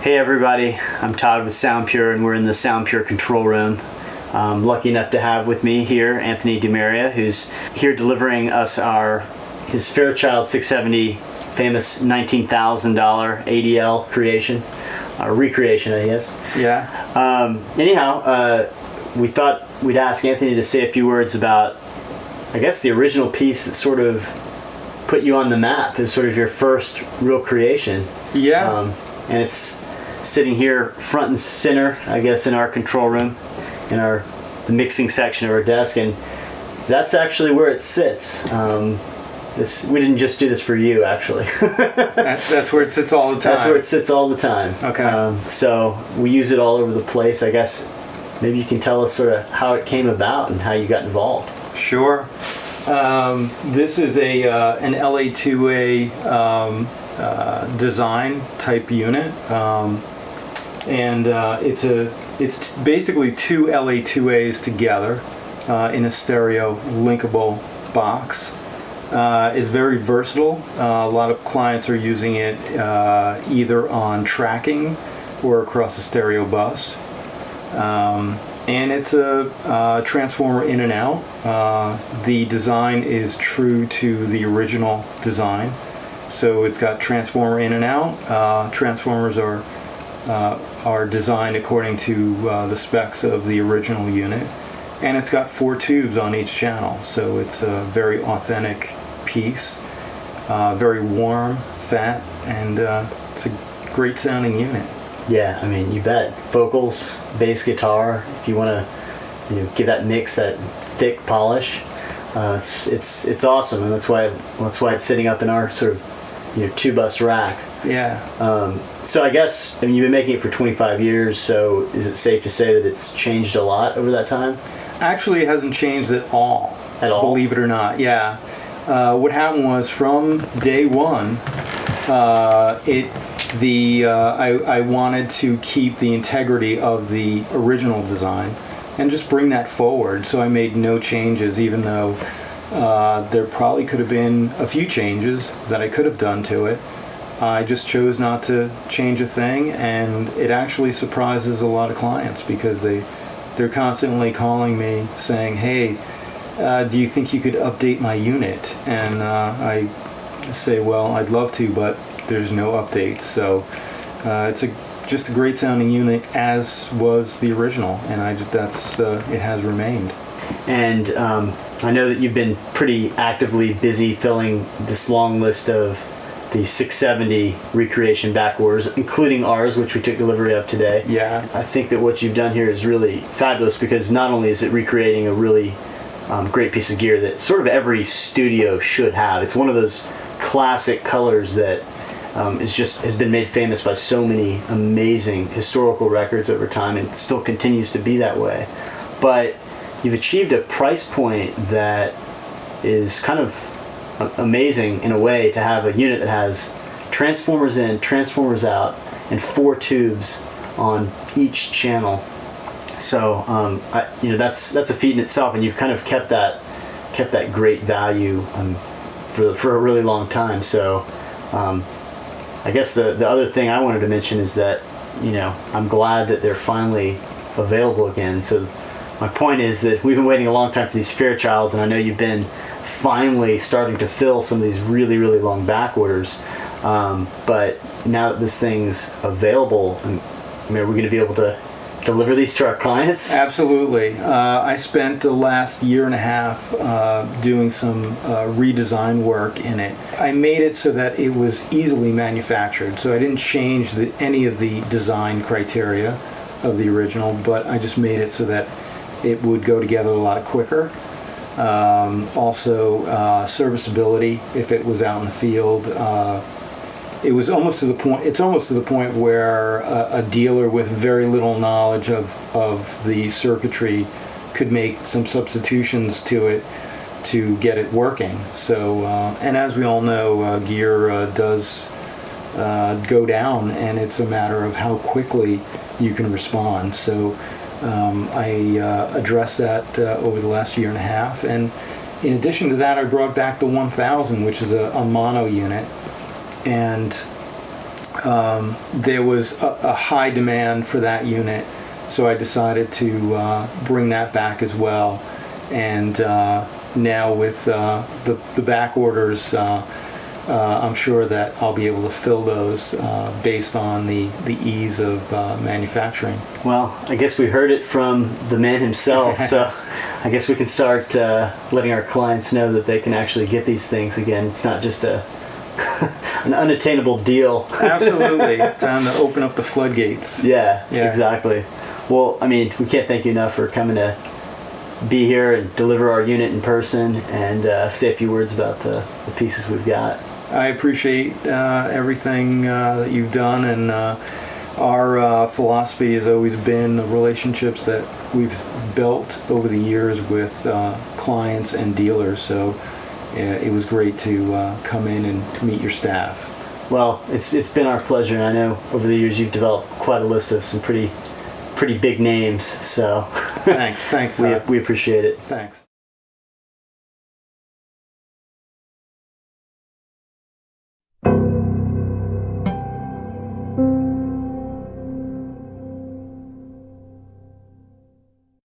Hey everybody, I'm Todd with SoundPure, and we're in the SoundPure control room. I'm lucky enough to have with me here Anthony Demaria, who's here delivering us his Fairchild 670 famous $19,000 ADL creation, recreation, I guess. Yeah. Anyhow, we thought we'd ask Anthony to say a few words about, I guess, the original piece that sort of put you on the map as sort of your first real creation. Yeah. And it's sitting here front and center, I guess, in our control room, in the mixing section of our desk, and that's actually where it sits. We didn't just do this for you, actually. That's where it sits all the time. That's where it sits all the time. Okay. So we use it all over the place. I guess maybe you can tell us sort of how it came about and how you got involved. Sure. This is an LA2A design type unit, and it's basically two LA2As together in a stereo linkable box. It's very versatile. A lot of clients are using it either on tracking or across a stereo bus. And it's a transformer in and out. The design is true to the original design. So it's got transformer in and out. Transformers are designed according to the specs of the original unit. And it's got 4 tubes on each channel. So it's a very authentic piece. Very warm, fat, and it's a great sounding unit. Yeah, I mean, you bet. Vocals, bass guitar, if you want to give that mix that thick polish, it's awesome, and that's why it's sitting up in our sort of 2-bus rack. Yeah. So I guess, I mean, you've been making it for 25 years, so is it safe to say that it's changed a lot over that time? Actually, it hasn't changed at all. At all? Believe it or not, yeah. What happened was, from day one, I wanted to keep the integrity of the original design and just bring that forward. So I made no changes, even though there probably could have been a few changes that I could have done to it. I just chose not to change a thing, and it actually surprises a lot of clients because they're constantly calling me saying, "Hey, do you think you could update my unit?" And I say, "Well, I'd love to, but there's no updates." So it's just a great sounding unit, as was the original, and it has remained. And I know that you've been pretty actively busy filling this long list of the 670 recreation back orders, including ours, which we took delivery of today. Yeah. I think that what you've done here is really fabulous, because not only is it recreating a really great piece of gear that sort of every studio should have. It's one of those classic colors that has been made famous by so many amazing historical records over time, and still continues to be that way. But you've achieved a price point that is kind of amazing in a way, to have a unit that has transformers in, transformers out, and 4 tubes on each channel. So that's a feat in itself, and you've kind of kept that great value for a really long time. So I guess the other thing I wanted to mention is that I'm glad that they're finally available again. So my point is that we've been waiting a long time for these Fairchilds, and I know you've been finally starting to fill some of these really, really long back orders. But now that this thing's available, are we going to be able to deliver these to our clients? Absolutely. I spent the last year and a half doing some redesign work in it. I made it so that it was easily manufactured, so I didn't change any of the design criteria of the original, but I just made it so that it would go together a lot quicker. Also, serviceability, if it was out in the field. It's almost to the point where a dealer with very little knowledge of the circuitry could make some substitutions to it to get it working. So, and as we all know, gear does go down, and it's a matter of how quickly you can respond. So I addressed that over the last year and a half, and in addition to that, I brought back the 1000, which is a mono unit. And there was a high demand for that unit, so I decided to bring that back as well. And now with the back orders, I'm sure that I'll be able to fill those based on the ease of manufacturing. Well, I guess we heard it from the man himself, so I guess we can start letting our clients know that they can actually get these things again. It's not just an unattainable deal. Absolutely. Time to open up the floodgates. Yeah, exactly. Well, I mean, we can't thank you enough for coming to be here and deliver our unit in person and say a few words about the pieces we've got. I appreciate everything that you've done, and our philosophy has always been the relationships that we've built over the years with clients and dealers. So it was great to come in and meet your staff. Well, it's been our pleasure, and I know over the years you've developed quite a list of some pretty big names. So thanks. we appreciate it. Thanks.